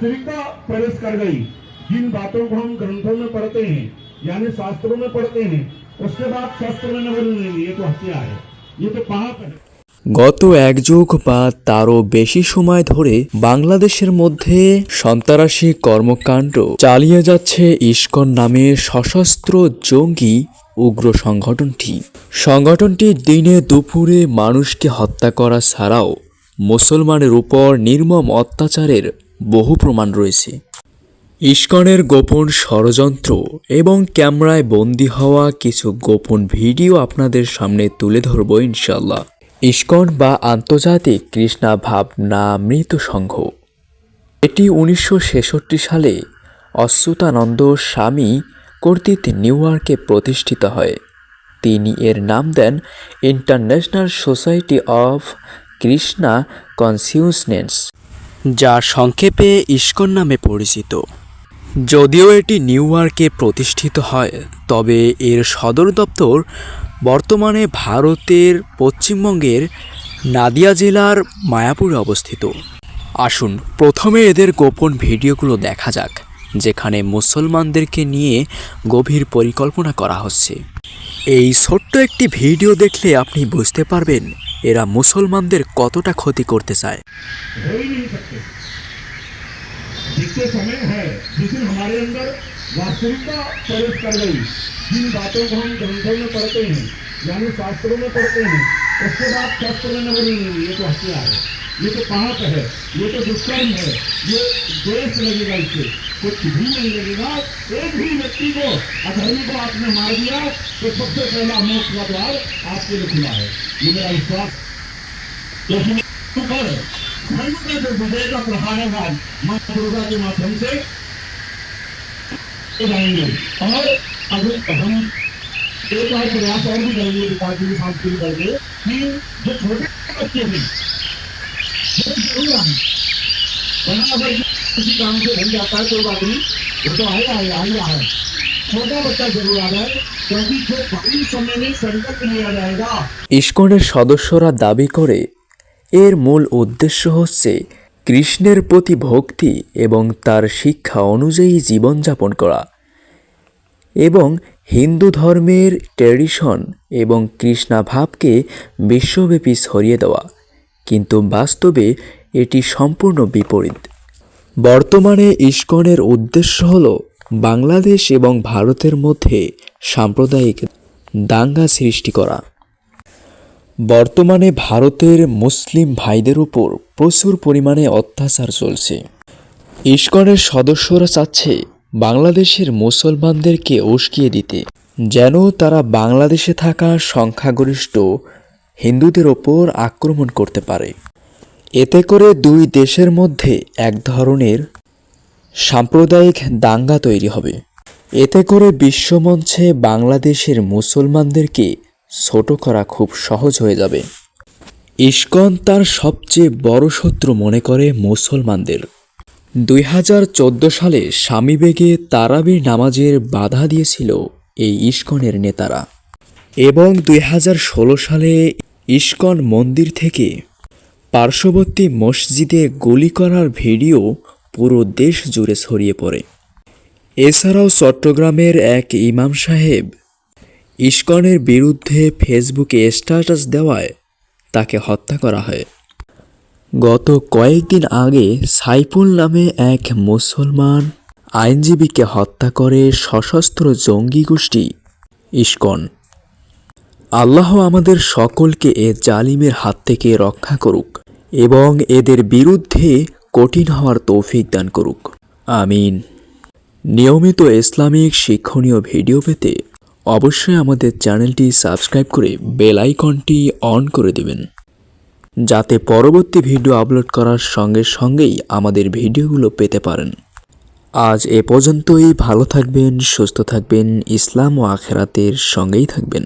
वास्तविकता प्रवेश कर गई। जिन बातों को हम ग्रंथों में पढ़ते हैं यानी शास्त्रों में पढ़ते हैं, उसके बाद शास्त्र में न बोलेंगे ये तो हत्या है, ये तो पाप है। গত এক যুগ বা তারও বেশি সময় ধরে বাংলাদেশের মধ্যে সন্ত্রাসী কর্মকাণ্ড চালিয়ে যাচ্ছে ইসকন নামে সশস্ত্র জঙ্গি উগ্র সংগঠনটি দিনে দুপুরে মানুষকে হত্যা করা ছাড়াও মুসলমানের উপর নির্মম অত্যাচারের বহু প্রমাণ রয়েছে। ইসকনের গোপন ষড়যন্ত্র এবং ক্যামেরায় বন্দী হওয়া কিছু গোপন ভিডিও আপনাদের সামনে তুলে ধরব ইনশাআল্লাহ। ইসকন বা আন্তর্জাতিক কৃষ্ণা ভাবনামৃত সংঘ, এটি 1966 সালে অচ্যুতানন্দ স্বামী কর্তৃক নিউ ইয়র্কে প্রতিষ্ঠিত হয়। তিনি এর নাম দেন international society of Krishna consciousness, যা সংক্ষেপে ইসকন নামে পরিচিত। যদিও এটি নিউ ইয়র্কে প্রতিষ্ঠিত হয়, তবে এর সদর দপ্তর বর্তমানে ভারতের পশ্চিমবঙ্গের নাদিয়া জেলার মায়াপুরে অবস্থিত। আসুন প্রথমে এদের গোপন ভিডিওগুলো দেখা যাক, যেখানে মুসলমানদেরকে নিয়ে গভীর পরিকল্পনা করা হচ্ছে। এই ছোট্ট একটি ভিডিও দেখলে আপনি বুঝতে পারবেন এরা মুসলমানদের কতটা ক্ষতি করতে চায়। जिसके समय है जिसमें हमारे अंदर वास्तविकता प्रवेश कर गई। जिन बातों को हम ग्रंथों में पढ़ते हैं यानी शास्त्रों में पढ़ते हैं, उसके बाद शास्त्र में न बोलेंगे ये तो हत्या है, ये तो पाप है, ये तो दुष्कर्म है, ये द्वेष लगेगा, इससे कुछ भी नहीं लगेगा। एक भी व्यक्ति को अधर्मी को आपने मार दिया तो सबसे पहला मोक्ष का द्वार आपके लिए खुला है, ये मेरा विश्वास। धर्म का जो विजय का प्रहार है मां दुर्गा के माध्यम से जाएंगे। और अगर हम एक बार प्रयास और भी करेंगे पार्टी के साथ शुरू करके कि जो छोटे बच्चे हैं अगर किसी काम से बन जाता है कोई बात नहीं, वो तो आएगा है, छोटा बच्चा जरूर आ जाए, क्योंकि जो बड़ी समय में संकल्प लिया जाएगा। ইসকনের সদস্যরা দাবি করে এর মূল উদ্দেশ্য হচ্ছে কৃষ্ণের প্রতি ভক্তি এবং তার শিক্ষা অনুযায়ী জীবনযাপন করা এবং হিন্দু ধর্মের ট্র্যাডিশন এবং কৃষ্ণাভাবকে বিশ্বব্যাপী ছড়িয়ে দেওয়া। কিন্তু বাস্তবে এটি সম্পূর্ণ বিপরীত। বর্তমানে ইসকনের উদ্দেশ্য হল বাংলাদেশ এবং ভারতের মধ্যে সাম্প্রদায়িক দাঙ্গা সৃষ্টি করা। বর্তমানে ভারতের মুসলিম ভাইদের উপর প্রচুর পরিমাণে অত্যাচার চলছে। ইসকনের সদস্যরা চাচ্ছে বাংলাদেশের মুসলমানদেরকে উস্কিয়ে দিতে, যেন তারা বাংলাদেশে থাকা সংখ্যাগরিষ্ঠ হিন্দুদের ওপর আক্রমণ করতে পারে। এতে করে দুই দেশের মধ্যে এক ধরনের সাম্প্রদায়িক দাঙ্গা তৈরি হবে। এতে করে বিশ্বমঞ্চে বাংলাদেশের মুসলমানদেরকে ছোট করা খুব সহজ হয়ে যাবে। ইসকন তার সবচেয়ে বড় শত্রু মনে করে মুসলমানদের। 2014 সালে স্বামীবেগে তারাবির নামাজের বাধা দিয়েছিল এই ইসকনের নেতারা, এবং 2016 সালে ইসকন মন্দির থেকে পার্শ্ববর্তী মসজিদে গুলি করার ভিডিও পুরো দেশ জুড়ে ছড়িয়ে পড়ে। এছাড়াও চট্টগ্রামের এক ইমাম সাহেব ইসকনের বিরুদ্ধে ফেসবুকে স্ট্যাটাস দেওয়ায় তাকে হত্যা করা হয়। গত কয়েকদিন আগে সাইফুল নামে এক মুসলমান আইনজীবীকে হত্যা করে সশস্ত্র জঙ্গি গোষ্ঠী ইসকন। আল্লাহ আমাদের সকলকে এ জালিমের হাত থেকে রক্ষা করুক এবং এদের বিরুদ্ধে কঠিন হওয়ার তৌফিক দান করুক, আমিন। নিয়মিত ইসলামিক শিক্ষণীয় ভিডিও পেতে অবশ্যই আমাদের চ্যানেলটি সাবস্ক্রাইব করে বেল আইকনটি অন করে দেবেন, যাতে পরবর্তী ভিডিও আপলোড করার সঙ্গে সঙ্গেই আমাদের ভিডিওগুলো পেতে পারেন। আজ এ পর্যন্তই। ভালো থাকবেন, সুস্থ থাকবেন, ইসলাম ও আখিরাতের সঙ্গেই থাকবেন।